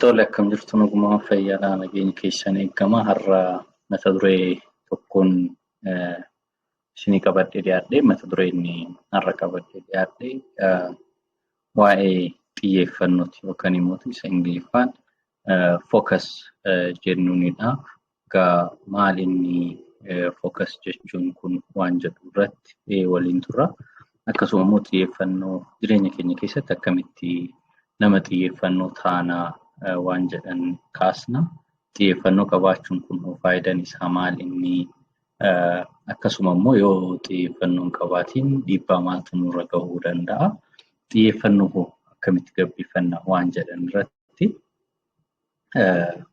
Tole akkam jirtu nagumaa fayyaadhaa nageenya keessan eegama har'a mata duree tokkoon isinii qabadhee dhiyaadhe mata duree inni har'a qabadhee dhiyaadhe waa'ee xiyyeeffannooti yookaan immoo isa Ingiliffaan focus jennuunidha. Egaa maal inni focus jechuun kun waan jedhu irratti waliin turra. Akkasuma immoo xiyyeeffannoo jireenya keenya keessatti akkamitti nama xiyyeeffannoo taanaa waan jedhan kaasna. Xiyyeeffannoo qabaachuun kun faayidaan isaa maal inni akkasuma immoo yoo xiyyeeffannoo qabaatiin dhiibbaa maaltu nurra gahuu danda'a. Xiyyeeffannoo akkamitti gabbifanna waan jedhan irratti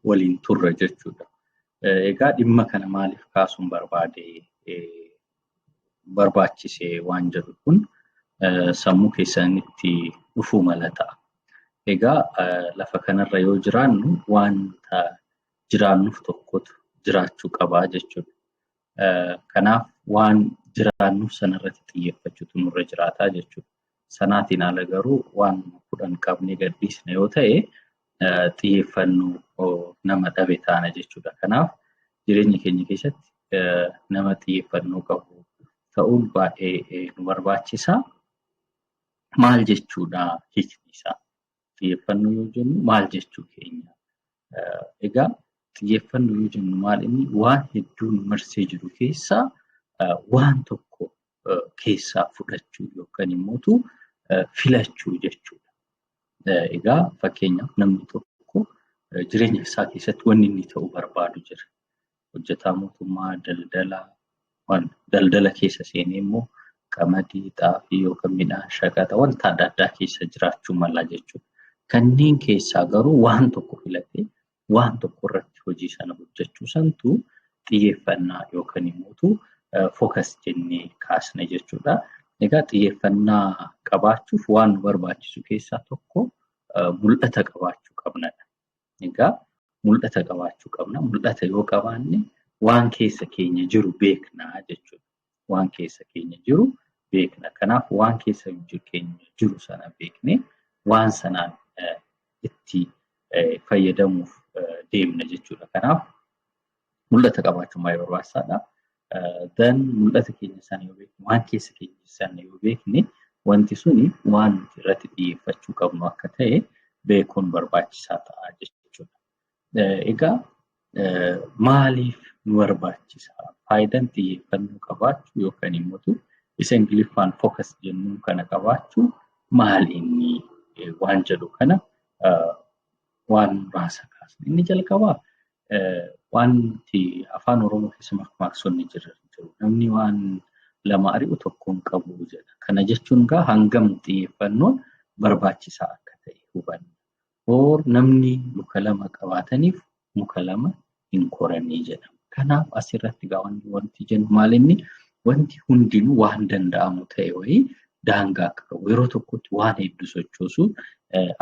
waliin turra jechuudha. Egaa dhimma kana maaliif kaasuun barbaachisee waan jedhu kun sammuu keessanitti dhufuu mala ta'a. Egaa lafa kanarra yoo jiraannu wanta jiraannuuf tokkotu jiraachuu qabaa jechuudha. Kanaaf waan jiraannuuf sanarratti xiyyeeffachuutu nurra jiraataa jechuudha. Sanaatiin ala garuu waan kudhan qabnee gadhiisna yoo ta'e xiyyeeffannoo nama dhabe taana jechuudha. Kanaaf jireenya keenya keessatti nama xiyyeeffannoo qabu ta'uun baay'ee nu barbaachisa. Maal jechuudha hiikni isaa? Xiyyeeffannoo yoo jennu maal jechuu keenya? Egaa xiyyeeffannoo yoo jennu maal inni waan hedduu nu marsee jiru keessaa waan tokko keessaa fudhachuu yookaan immoo filachuu jechuudha. Egaa fakkeenyaaf namni tokko jireenya isaa keessatti wanni inni ta'uu barbaadu jira. Hojjetaa mootummaa, daldala keessa seenee immoo qamadii, xaafii yookaan midhaan shaqaxa wanta adda addaa keessa jiraachuu mala jechuudha. Kanneen keessaa garuu waan tokko filatee waan tokko irratti hojii sana hojjechuu santu xiyyeeffannaa yookaan immoo focus jennee kaasna jechuudha. Egaa xiyyeeffannaa qabaachuuf waan nu barbaachisu keessaa tokko mul'ata qabaachuu qabnadha. Egaa mul'ata qabaachuu qabna. Mul'ata yoo qabaanne waan keessa keenya jiru beekna jechuudha. Waan keessa keenya jiru beekna. Kanaaf waan keessa keenya jiru sana beeknee waan sanaan itti fayyadamuuf deemna jechuudha. Kanaaf mul'ata qabaachuun baay'ee barbaachisaadha. Mul'ata keenya sana yoo beekne, waan keessa keenya sana yoo beekne, wanti suni waan irratti xiyyeeffachuu qabnu akka ta'e beekuun barbaachisaa ta'a jechuudha. Egaa maaliif nu barbaachisa? Faayidaan xiyyeeffannoo qabaachuu yookaan immoo isa Ingiliffaan focus jennuun kana qabaachuu maal inni waan jedhu kana waan muraasa kaasna. Inni jalqabaa wanti afaan Oromoo keessa maqsonni jiru. Namni waan lama ari'u tokkoon qabu jedha. Kana jechuun gaa hangam xiyyeeffannoon barbaachisaa akka ta'e hubanna. Namni muka lama qabaataniif muka lama hin koranii jedhama. Kanaaf asirratti gaa wanti jennu maal inni wanti hundinuu waan danda'amu ta'e wayii daangaa akka qabu yeroo tokkotti waan hedduu sochoosuu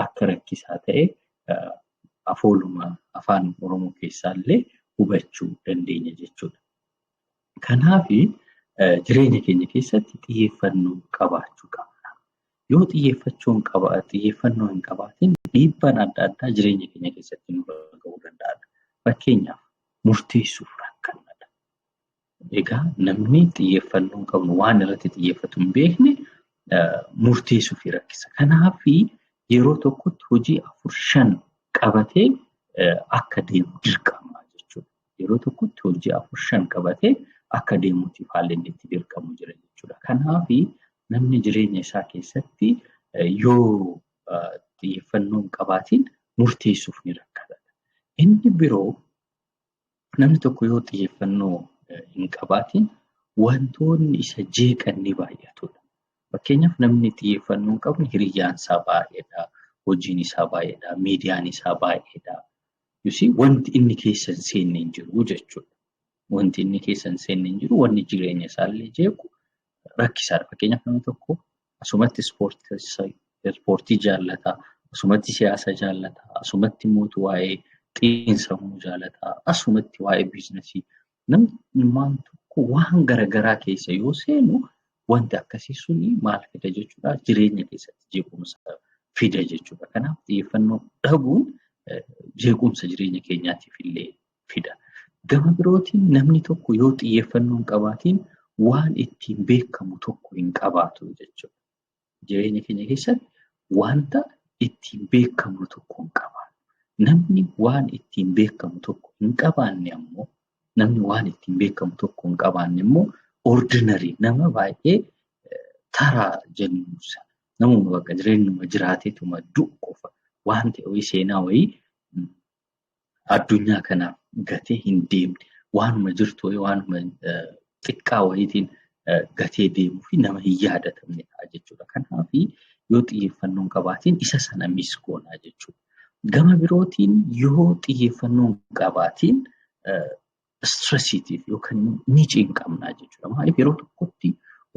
akka rakkisaa ta'e afaan Oromoo keessaallee hubachuu dandeenya jechuudha. Kanaaf jireenya keenya keessatti xiyyeeffannoo qabaachuu qabna. Yoo xiyyeeffannoo hin qabaatin dhiibbaan adda addaa jireenya keenya keessatti nurra gahuu danda'a. Fakkeenyaaf murteessuuf rakkannadha. Egaa namni xiyyeeffannoo hin qabnu waan irratti xiyyeeffatu hin beekne murteessuuf rakkisa. Kanaaf yeroo tokkotti hojii 4-5 qabatee akka deemu dirqama jechuudha. Yeroo tokkotti hojii 4-5 qabatee akka deemuutiif haalli inni itti dirqamu jira jechuudha. Kanaaf namni jireenya isaa keessatti yoo xiyyeeffannoo hin qabaatiin murteessuuf ni rakkata. Inni biroo namni tokko yoo xiyyeeffannoo hin qabaatiin wantoonni isa jeeqan ni baay'atudha. Fakkeenyaaf namni xiyyeeffannoo hin qabne hiriyyaan isaa baay'eedha, hojiin isaa baay'eedha, miidiyaan isaa baay'eedha. Wanti inni keessa hin seenne hin jiru jechuudha. Wanti inni keessa hin seenne hin jiru, wanni jireenya isaallee jeequ rakkisaadha. Fakkeenyaaf namni tokko asumatti ispoortii jaallata, asumatti siyaasa jaallata, asumatti immoo waa'ee xiinsammuu jaallata, asumatti waa'ee biizinasii. Namni tokko waan garaagaraa keessa yoo seenu wanti akkasii suni maal fida jechuudha? Jireenya keessatti jeequmsa fida jechuudha. Kanaaf xiyyeeffannoo dhabuun jeequmsa jireenya keenyaatiif illee fida. Gama birootiin namni tokko yoo xiyyeeffannoo hin qabaatiin waan ittiin beekamu tokko hin qabaatu jechuudha. Jireenya keenya keessatti wanta ittiin beekamu tokko hin qabaatu. Namni waan ittiin beekamu tokko hin qabaanne immoo ordinary nama baay'ee taraa jennuusa. Namuma bakka jireenyuma jiraateetuma du'u qofa waan ta'e seenaa wayii addunyaa kanaaf gatee hin deemne waanuma jirtu waanuma xiqqaa wayiitiin gatee deemuu fi nama hin yaadatamne ta'a jechuudha. Kanaaf yoo xiyyeeffannoo hin qabaatiin isa sana miskoonaa jechuudha. Gama birootiin yoo xiyyeeffannoo hin qabaatiin stressiitiif yookaan ni cinqamnaa jechuudha. Maaliif yeroo tokkotti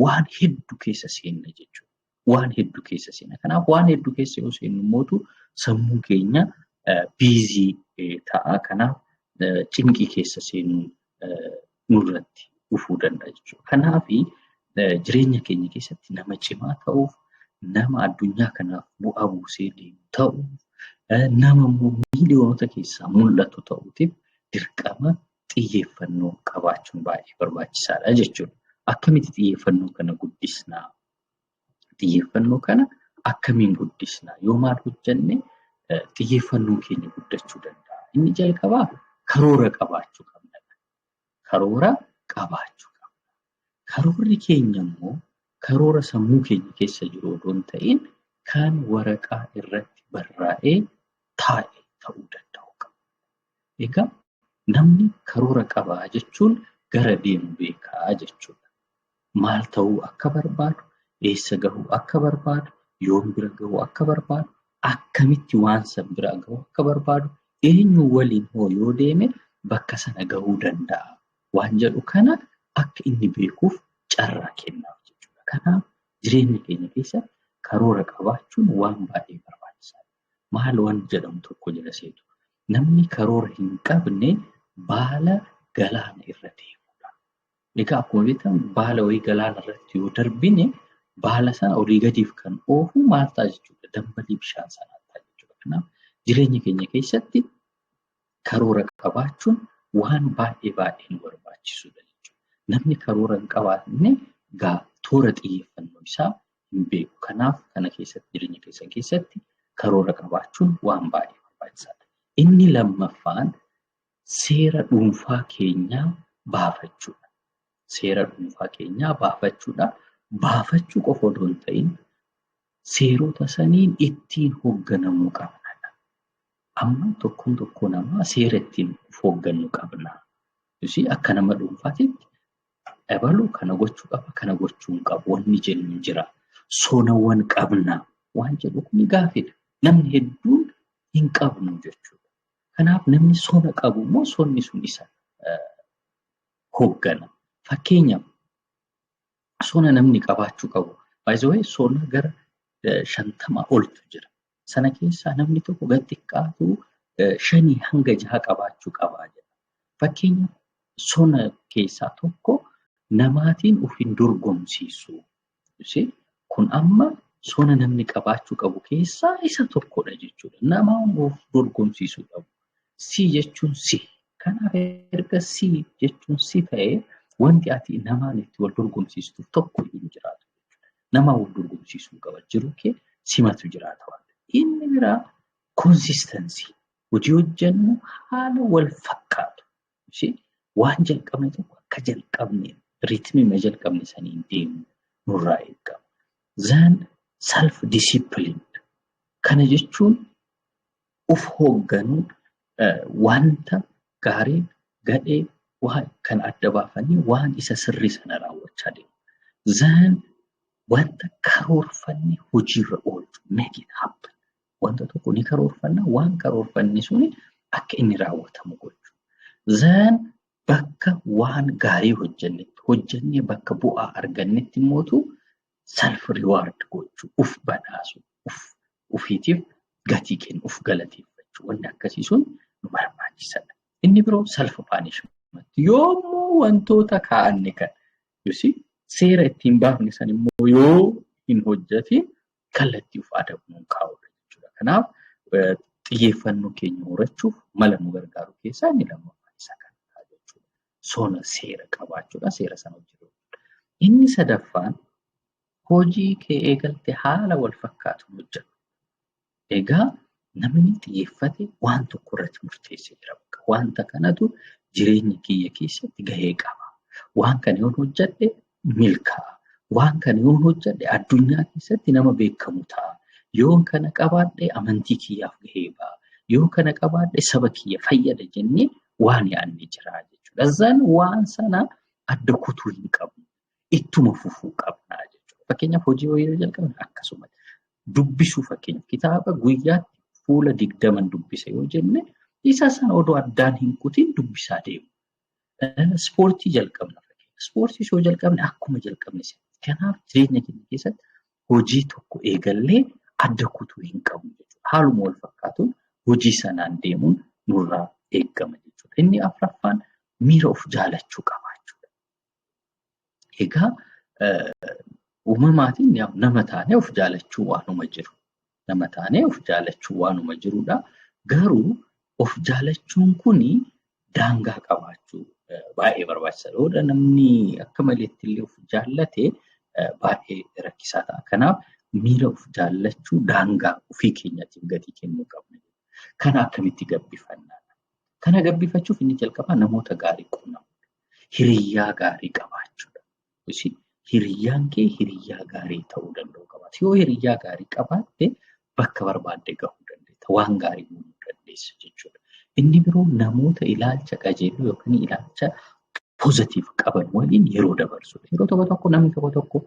waan hedduu keessa seenna jechuudha. Waan hedduu keessa seenna. Kanaaf waan hedduu keessa yoo seennu immoo sammuu keenya biizii ta'a. Kanaaf cinqii keessa seenuu nurratti dhufuu danda'a jechuudha. Kanaaf jireenya keenya keessatti nama cimaa ta'uuf, nama addunyaa kanaaf bu'aa buusee deemu ta'uuf, nama miiliyoonota keessaa mul'atu ta'uutiif dirqama xiyyeeffannoo qabaachuun baay'ee barbaachisaadha jechuudha. Akkamitti xiyyeeffannoo kana guddisnaa? Xiyyeeffannoo kana akkamiin guddisnaa? Yoo maal hojjenne xiyyeeffannoon keenya guddachuu danda'a? Inni jalqabaa karoora qabaachuu qabna. Karoora qabaachuu qabna. Karoorri keenya immoo karoora sammuu keenya keessa jiru odoo hin ta'in kan waraqaa irratti barraa'ee taa'e ta'uu danda'u qaba. Egaa namni karoora qabaa jechuun gara deemu beekaa jechuudha. Maal ta'uu akka barbaadu, eessa gahuu akka barbaadu, yoom bira gahuu akka barbaadu, akkamitti waan san bira gahuu akka barbaadu, eenyu waliin hoo yoo deeme bakka sana gahuu danda'a waan jedhu kana akka inni beekuuf carraa kennaaf jechuudha. Kanaaf jireenya keenya keessatti karoora qabaachuun waan baay'ee barbaachisaadha. Maal waan jedhamu tokko jira seetu. Namni karoora hin qabne baala galaana irra deemudha. Egaa akkuma beekamu baala wayii galaana irratti yoo darbine baala sana olii gadiif kan oofu maal ta'a jechuudha? Dambalii bishaan sanaa ta'a jechuudha. Kanaaf jireenya keenya keessatti karoora qabaachuun waan baay'ee nu barbaachisudha jechuudha. Namni karoora hin qabaanne toora xiyyeeffannoo isaa hin beeku. Kanaaf kana keessatti jireenya keessan keessatti karoora qabaachuun waan baay'ee barbaachisaadha. Inni lammaffaan seera dhuunfaa keenyaa baafachuudha. Seera dhuunfaa keenyaa baafachuudha. Baafachuu qofa odoo hin ta'in seerota saniin ittiin hoogganamuu qabna. Amma tokko namaa seera ittiin hoogganuu qabna. Akka nama dhuunfaatitti ebaluu kana gochuu qaba, kana gochuu hin qabu wanni jennu jira. Soonawwan qabna waan jedhu kuni gaafidha. Namni hedduun hin qabnu jechuudha. Kanaaf namni soona qabu immoo soonni sun isa hooggana. Fakkeenyaaf soona namni qabaachuu qabu. By the way, soona gara 50 oltu jira. Sana keessaa namni tokko gad xiqqaatu 5 hanga 6 qabaachuu qabaa jedha. Fakkeenyaaf soona keessaa tokko namaatiin of hin dorgomsiisu. Kun amma soona namni qabaachuu qabu keessaa isa tokkodha jechuudha. Nama of dorgomsiisuu qabu. Si jechuun si. Kanaaf erga si jechuun si ta'ee wanti ati namaan itti wal dorgomsiistuuf tokko hin jiraatu. Nama wal dorgomsiisuu qaba jiru kee simatu jiraata waan. Inni biraa consistency. Hojii hojjennu haala wal fakkaatu. Waan jalqabne tokko akka jalqabne ritmii jalqabne saniin deemu nurraa eegama. Then self-discipline. Kana jechuun of hoogganuun wanta gaarii gadhee waan kan adda baafanii waan isa sirrii sana raawwachaa deemu. Then wanta karoorfanne hojiirra oolchu make it happen. Wanta tokko ni karoorfanna waan karoorfanne suni akka inni raawwatamu gochuu. Then bakka waan gaarii hojjennee bakka bu'aa argannetti mootu self reward gochuu, uf badhaasu, ufiitiif gatii kennu, uf galateeffachuu. Wanni akkasii sun nu barbaachisaadha. Inni biroo self punishment. Yoommoo wantoota kaa'anne kan seera ittiin baafne san immoo yoo hin hojjetin kallattii uf adabuun kaa'udha jechuudha. Kanaaf xiyyeeffannoo keenya horachuuf mala nu gargaaru keessaa inni lammaffaan isa kanadha jechuudha. Sona seera qabaachuudha, seera sana hojjechuudha. Inni sadaffaan hojii kee eegalte haala wal fakkaatuun hojjetu. Egaa namni xiyyeeffate waan tokko irratti murteessee jira. Wanta kanatu jireenya kiyya keessatti gahee qaba. Waan kana yoon hojjedhe milkaa'a. Waan kana yoon hojjedhe addunyaa keessatti nama beekamu ta'a. Yoon kana qabaadhe amantii kiyyaaf gahee ba'a. Yoo kana qabaadhe saba kiyya fayyada jennee waan yaadne jira jechuudha. Zan waan sana adda kutuu hin qabnu. Ittuma fufuu qabna jechuudha. Fakkeenyaaf hojii yoo jalqabne akkasuma dubbisuu fakkeenyaaf kitaaba guyyaatti fuula 20 dubbisa yoo jenne isa sana odoo addaan hin kutin dubbisaa deemu. Ispoortii jalqabna fakkeenyaaf. Ispoortii yoo jalqabne akkuma jalqabne kanaaf jireenya keenya keessatti hojii tokko eegallee adda kutuu hin qabnu jechuudha. Haaluma wal fakkaatuun hojii sanaan deemuun nurraa eegama jechuudha. Inni afuraffaan miira of jaalachuu qabaachuudha. Egaa uumamaatiin nama taanee of jaalachuu waanuma jiru. Nama taanee of jaalachuu waanuma jirudha. Garuu of jaalachuun kuni daangaa qabaachuu baay'ee barbaachisaadha. Namni akka maleetti illee of jaallate baay'ee rakkisaa ta'a. Kanaaf miira of jaallachuu daangaa ofii keenyaatiif gatii kennuu qabna. Kana akkamitti gabbifanna? Kana gabbifachuuf inni jalqabaa namoota gaarii quunnamudha. Hiriyyaa gaarii qabaachuudha. Hiriyyaan kee hiriyyaa gaarii ta'uu danda'u qabaata. Yoo hiriyyaa gaarii qabaatte bakka barbaadde gahuu dandeessa. Waan gaarii uumuu dandeessa jechuudha. Inni biroo namoota ilaalcha qajeeluu yookiin ilaalcha poozitiif qaban waliin yeroo dabarsudha. Yeroo tokko namni tokko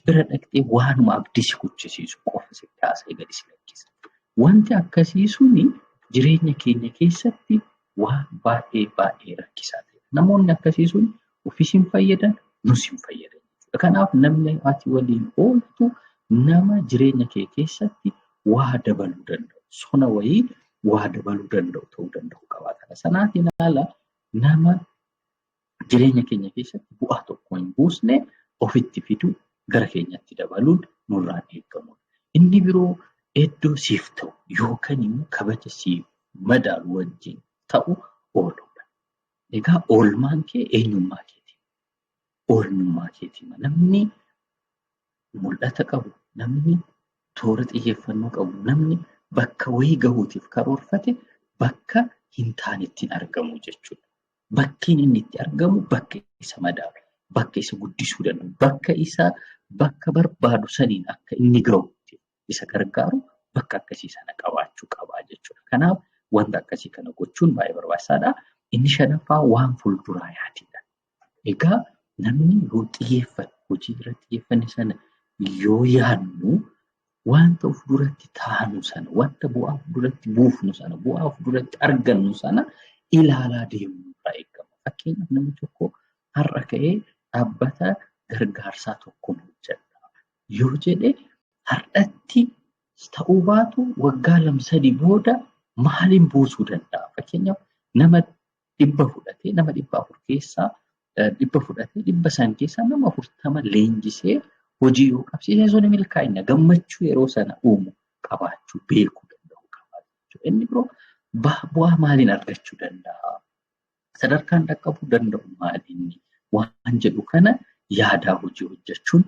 bira dhaqxee waanuma abdii kuchisiisu qofa si kaasee gadi si lakkisa. Wanti akkasii suni jireenya keenya keessatti waan baay'ee rakkisaa ta'e. Namoonni akkasii sun ofiis hin fayyadan, nus hin fayyadan. Kanaaf namni ati waliin ooltu nama jireenya kee keessatti waa dabaluu danda'u. Sona wayii waa dabaluu danda'u ta'uu danda'u qabaata. Sanaatiin haala nama jireenya keenya keessatti bu'aa tokko hin buusne ofitti fiduu gara keenyatti dabaluun nurraa eegamudha. Inni biroo iddoo siif ta'u yookaan immoo kabaja siif madaalu wajjin ta'u ooludha. Egaa oolmaan kee eenyummaa keeti. Oolmaa keeti. Namni mul'ata qabu, namni toora xiyyeeffannoo qabu, namni bakka wayii gahuutiif karoorfate bakka hin taanetti argamu jechuudha. Bakki inni itti argamu bakka isa madaalu, bakka isa guddisuu danda'u, bakka barbaadu saniin akka inni gahuutti isa gargaaru bakka akkasii sana qabaachuu qabaa jechuudha. Kanaaf wanta akkasii kana gochuun baay'ee barbaachisaadha. Inni shanaffaa waan fuulduraa yaadudha. Egaa namni yoo xiyyeeffate hojii irratti xiyyeeffanne sana yoo yaadnu wanta of duratti taanu sana, wanta bu'aa of duratti buufnu sana, bu'aa of duratti argannu sana ilaalaa deemuu irraa eegama. Fakkeenyaaf namni tokko har'a ka'ee dhaabbata gargaarsaa tokko hojjedha yoo jedhe har'atti ta'uu baatu waggaa 2-3 booda maaliin buusuu danda'a? Fakkeenyaaf nama 100 fudhatee nama 400 keessaa 100 fudhatee 100 keessaa nama 40 leenjisee hojii yoo qabsiisee sun milkaa'ina gammachuu yeroo sana uumu qabaachuu beekuu danda'u qabaachuu. Inni biroo bu'aa maaliin argachuu danda'a? Sadarkaan dhaqqabuu danda'u maaliin? Waan jedhu kana yaadaa hojii hojjechuun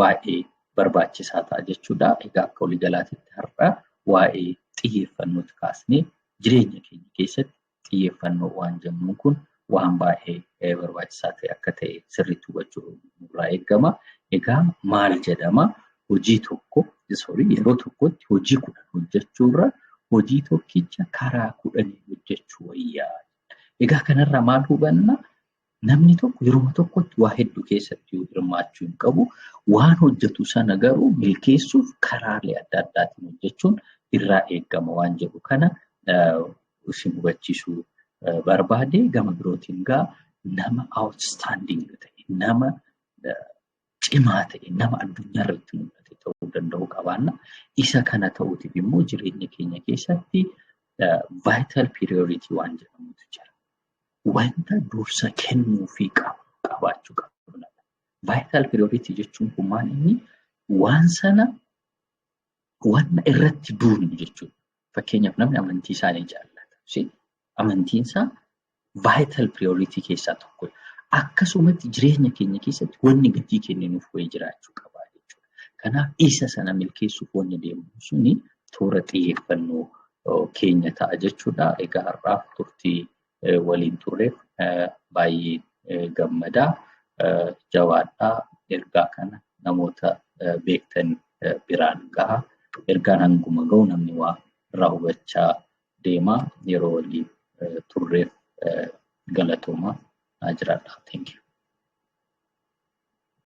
baay'ee barbaachisaa ta'a jechuudha. Egaa akka waliigalaatti har'a waa'ee xiyyeeffannootti kaasnee jireenya keenya keessatti xiyyeeffannoo waan jennuun kun waan baay'ee barbaachisaa ta'e akka ta'e sirriitti hubachuu nurraa eegama. Egaa maal jedhama? Hojii tokko yeroo tokkotti hojii 10 hojjechuurra hojii tokkicha karaa 10 hojjechuu wayyaa. Egaa kanarraa maal hubanna? Namni tokko yeroo tokkotti waa hedduu keessatti hirmaachuu hin qabu. Waan hojjetu sana garuu milkeessuuf karaalee adda addaatiin hojjechuun irraa eegama waan jedhu kana isin hubachiisuu barbaade. Gama birootiin nama outstanding ta'e, nama cimaa ta'e, nama addunyaa irratti mul'ate ta'uu danda'u qabaanna. Isa kana ta'uutiif immoo jireenya keenya keessatti vital priority waan jedhamutu jira. Wanta dursa kennuufii qabaachuu qabna. Vital priority jechuun kun maal inni? Waan sana wanna irratti duunu jechuudha. Fakkeenyaaf namni amantii isaa ni jaallata. Amantiin isaa vital priority keessaa tokko. Akkasumatti jireenya keenya keessatti wanni gatii kennee nuuf wayii jiraachuu qaba jechuudha. Kanaaf isa sana milkeessuuf wanni deemnu suni toora xiyyeeffannoo keenya ta'a jechuudha. Egaa har'aaf turtii waliin turreef baay'ee gammadaa. Jawaadhaa ergaa kana namoota beektan biraan gahaa. Ergaan hanguma ga'u namni waa irraa hubachaa deemaa. Yeroo waliin turreef galatoomaa jiraadha. Thank you.